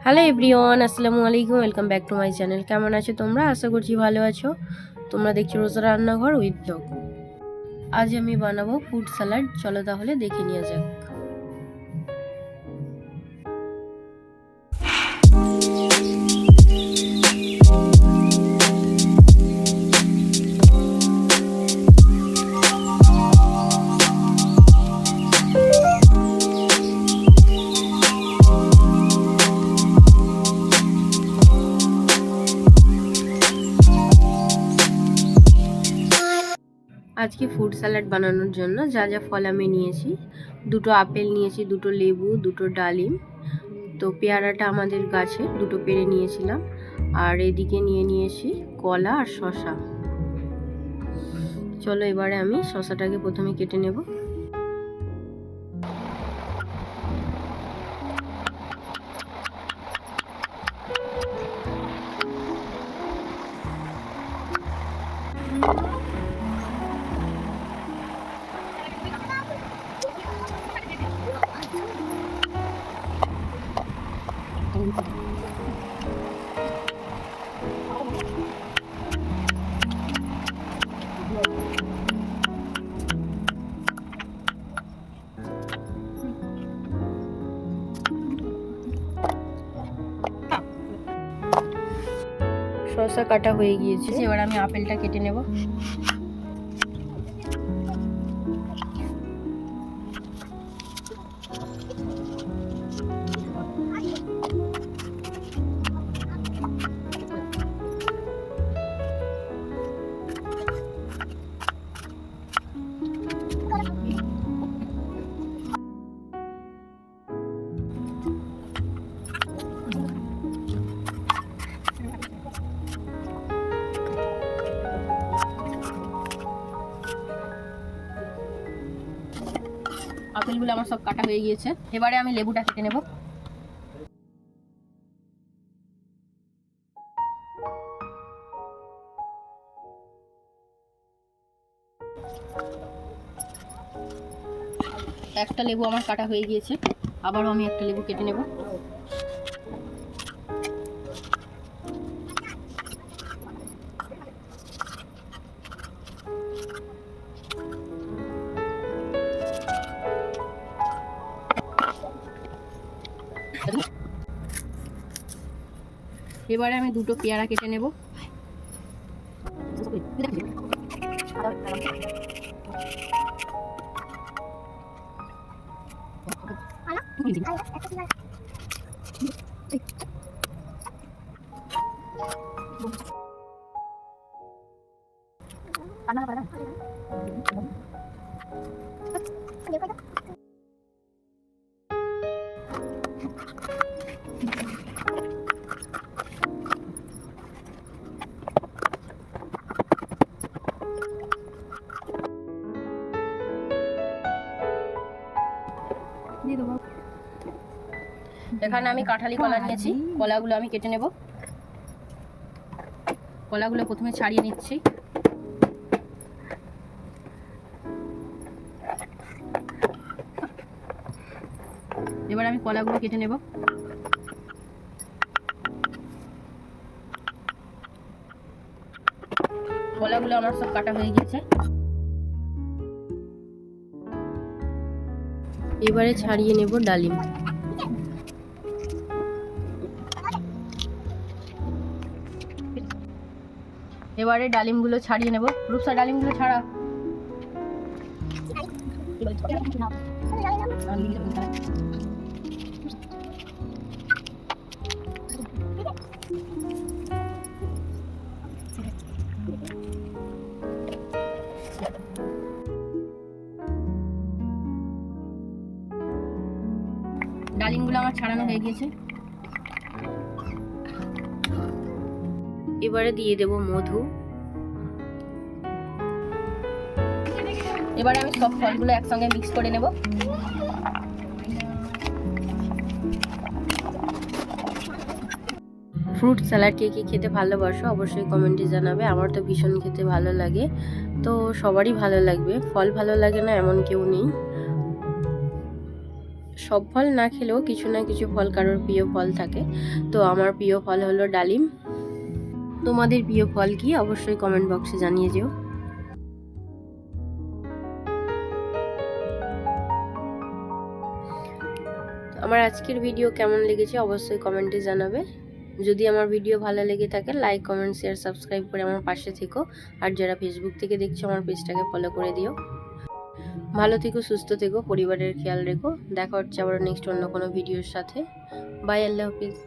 Hello everyone, আসসালামু আলাইকুম। Welcome back to my channel. কেমন আছো তোমরা? আশা করছি ভালো আছো। তোমরা দেখছো রোজা রান্নাঘর উইথ ব্লগ। আজ আমি বানাবো ফ্রুট স্যালাড। চলো তাহলে দেখে নেওয়া যাক। আজকে ফ্রুট স্যালাড বানানোর জন্য যা যা ফল আমি নিয়েছি, দুটো আপেল নিয়েছি, দুটো লেবু, দুটো ডালিম। তো পেয়ারাটা আমাদের গাছে দুটো পেড়ে নিয়েছিলাম। আর এদিকে নিয়ে নিয়েছি কলা আর শসা। চলো এবারে আমি শসাটাকে প্রথমে কেটে নেব। শসা কাটা হয়ে গিয়েছে, এবার আমি আপেলটা কেটে নেব। আপেলগুলো আমার সব কাটা হয়ে গিয়েছে, এবারে আমি লেবুটা কেটে নেব। একটা লেবু আমার কাটা হয়ে গিয়েছে, আবারও আমি একটা লেবু কেটে নেব। এবারে আমি দুটো পেয়ারা কেটে নেব। এখানে আমি কাঁঠালি কলা নিয়েছি, কলাগুলো আমি কেটে নেব। কলাগুলো প্রথমে ছাড়িয়ে নিচ্ছি। এবার আমি কলাগুলো কেটে নেব। কলাগুলো আমার সব কাটা হয়ে গেছে, এবারে ছাড়িয়ে নেব ডালিম। এবারে ডালিমগুলো ছাড়িয়ে নেব। রূপসা, ডালিমগুলো ছাড়া। ডালিমগুলো আমার ছাড়ানো হয়ে গিয়েছে, এবারে দিয়ে দেব মধু। এবারে আমি সব ফলগুলো একসঙ্গে মিক্স করে নেব। ফ্রুট স্যালাড কে কে খেতে ভালোবাসো অবশ্যই কমেন্টে জানাবে। আমার তো ভীষণ খেতে ভালো লাগে, তো সবারই ভালো লাগবে। ফল ভালো লাগে না এমন কেউ নেই, সব ফল না খেলেও কিছু না কিছু ফল কারোর প্রিয় ফল থাকে। তো আমার প্রিয় ফল হলো ডালিম। তোমাদের প্রিয় ফল কি অবশ্যই কমেন্ট বক্সে জানিয়ে যেও। আমার আজকের ভিডিও কেমন লেগেছে অবশ্যই কমেন্টে জানাবে। যদি আমার ভিডিও ভালো লেগে থাকে লাইক কমেন্ট শেয়ার সাবস্ক্রাইব করে আমার পাশে থেকো। আর যারা ফেসবুক থেকে দেখছো আমার পেজটাকে ফলো করে দিও। ভালো থেকো, সুস্থ থেকো, পরিবারের খেয়াল রেখো। দেখা হচ্ছে আবার নেক্সট অন্য কোনো ভিডিওর সাথে। বাই, আল্লাহ হাফিজ।